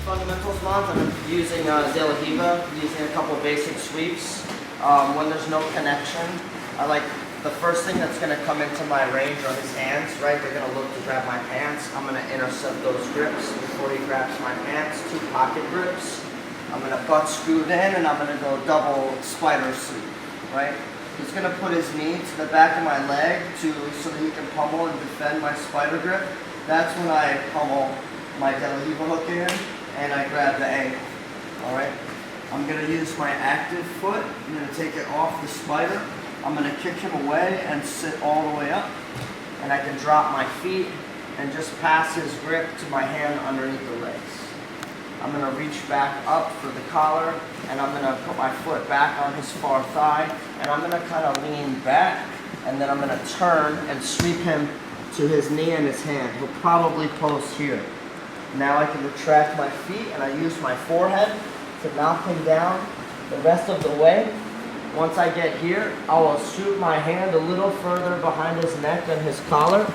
fundamentals month, I'm using De La Riva, using a couple basic sweeps. When there's no connection, I like the first thing that's going to come into my range are his hands, right? They're going to look to grab my pants. I'm going to intercept those grips before he grabs my pants. 2 pocket grips. I'm going to butt scoot in and I'm going to go double spider sweep, right? He's going to put his knee to the back of my leg so that he can pummel and defend my spider grip. That's when I pummel my De La Riva hook in and I grab the ankle, all right? I'm going to use my active foot. I'm going to take it off the spider. I'm going to kick him away and sit all the way up. And I can drop my feet and just pass his grip to my hand underneath the legs. I'm going to reach back up for the collar and I'm going to put my foot back on his far thigh and I'm going to kind of lean back and then I'm going to turn and sweep him to his knee and his hand. He'll probably post here. Now I can retract my feet and I use my forehead to knock him down the rest of the way. Once I get here, I will shoot my hand a little further behind his neck and his collar.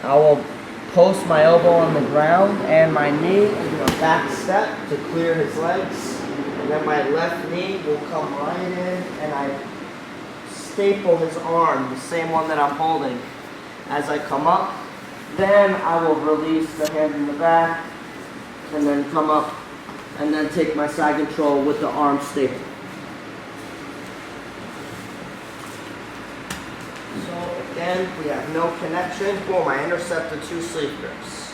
I will post my elbow on the ground and my knee and do a back step to clear his legs. And then my left knee will come right in and I staple his arm, the same one that I'm holding, as I come up. Then I will release the hand in the back and then come up and then take my side control with the arm staple. So again, we have no connection. Boom, I intercept the 2 sleeve grips.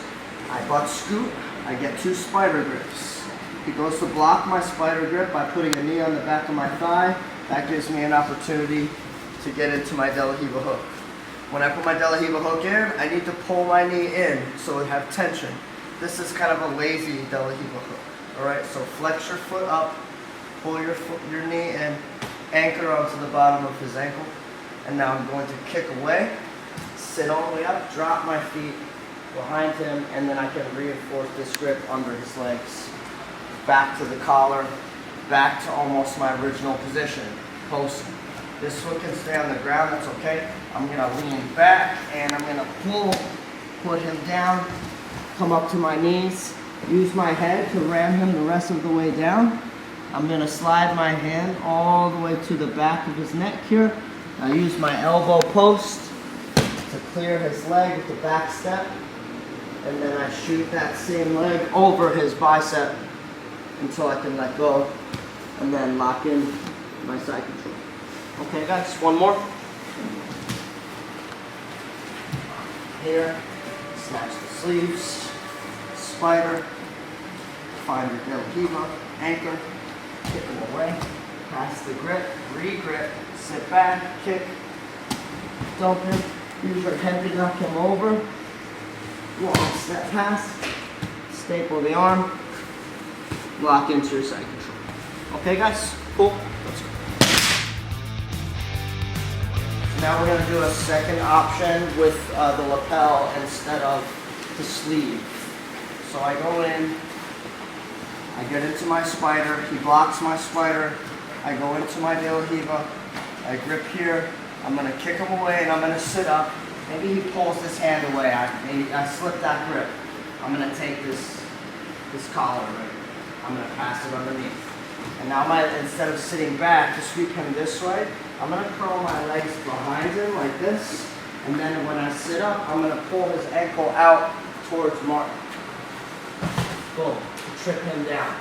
I butt scoot, I get 2 spider grips. He goes to block my spider grip by putting a knee on the back of my thigh. That gives me an opportunity to get into my De La Riva hook. When I put my De La Riva hook in, I need to pull my knee in so it have tension. This is kind of a lazy De La Riva hook. Alright, so flex your foot up, pull your knee in, anchor onto the bottom of his ankle. And now I'm going to kick away, sit all the way up, drop my feet behind him, and then I can reinforce this grip under his legs. Back to the collar, back to almost my original position, posting. This foot can stay on the ground, that's okay. I'm going to lean back and I'm going to pull, put him down, come up to my knees, use my head to ram him the rest of the way down. I'm going to slide my hand all the way to the back of his neck here. I use my elbow post to clear his leg with the back step. And then I shoot that same leg over his bicep until I can let go and then lock in my side control. Okay guys, one more. Here, snatch the sleeves, spider, find your De La Riva, anchor, kick him away, pass the grip, re-grip, sit back, kick, dump him, use your head to knock him over, long step pass, staple the arm, lock into your side control. Okay guys, cool, let's go. Now we're going to do a second option with the lapel instead of the sleeve. So I go in, I get into my spider, he blocks my spider, I go into my De La Riva, I grip here, I'm going to kick him away and I'm going to sit up. Maybe he pulls this hand away, I slip that grip. I'm going to take this collar right here. I'm going to pass it underneath. And now instead of sitting back to sweep him this way, I'm going to curl my legs behind him like this. And then when I sit up, I'm going to pull his ankle out towards Martin. Boom, to trip him down.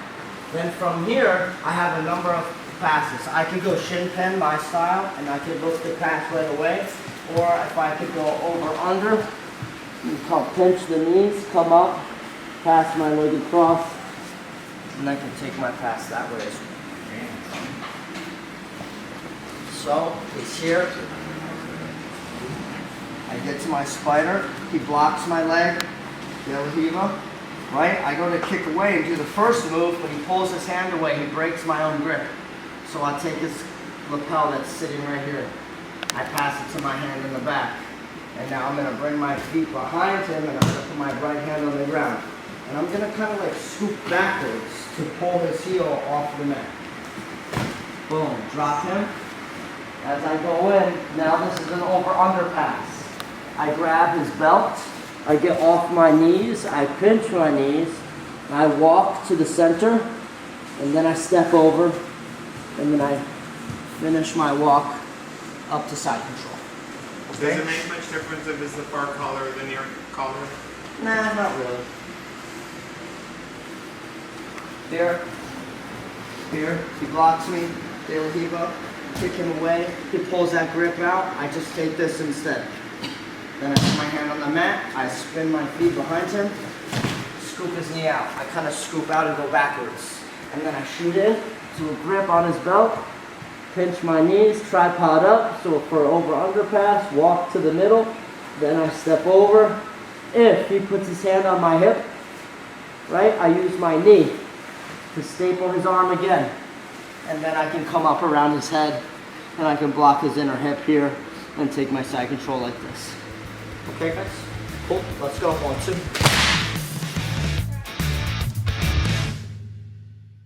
Then from here, I have a number of passes. I could go shin pen my style, and I could look the pass right away. Or if I could go over under, pinch the knees, come up, pass my leg across, and I can take my pass that way as well. So, it's here. I get to my spider, he blocks my leg, De La Riva, right? I go to kick away and do the first move, but he pulls his hand away, he breaks my own grip. So I take his lapel that's sitting right here. I pass it to my hand in the back. And now I'm going to bring my feet behind him and I'm going to put my right hand on the ground. And I'm going to kind of like scoop backwards to pull his heel off the mat. Boom, drop him. As I go in, now this is an over-under pass. I grab his belt, I get off my knees, I pinch my knees, I walk to the center, and then I step over, and then I finish my walk up to side control. Okay? Does it make much difference if it's the far collar than your collar? Nah, not really. Here, he blocks me, De La Riva, kick him away, he pulls that grip out, I just take this instead. Then I put my hand on the mat, I spin my feet behind him, scoop his knee out. I kind of scoop out and go backwards. And then I shoot in to a grip on his belt, pinch my knees, tripod up, so for over-under pass, walk to the middle, then I step over. If he puts his hand on my hip, right, I use my knee to staple his arm again. And then I can come up around his head and I can block his inner hip here and take my side control like this. Okay guys? Cool, let's go, 1, 2.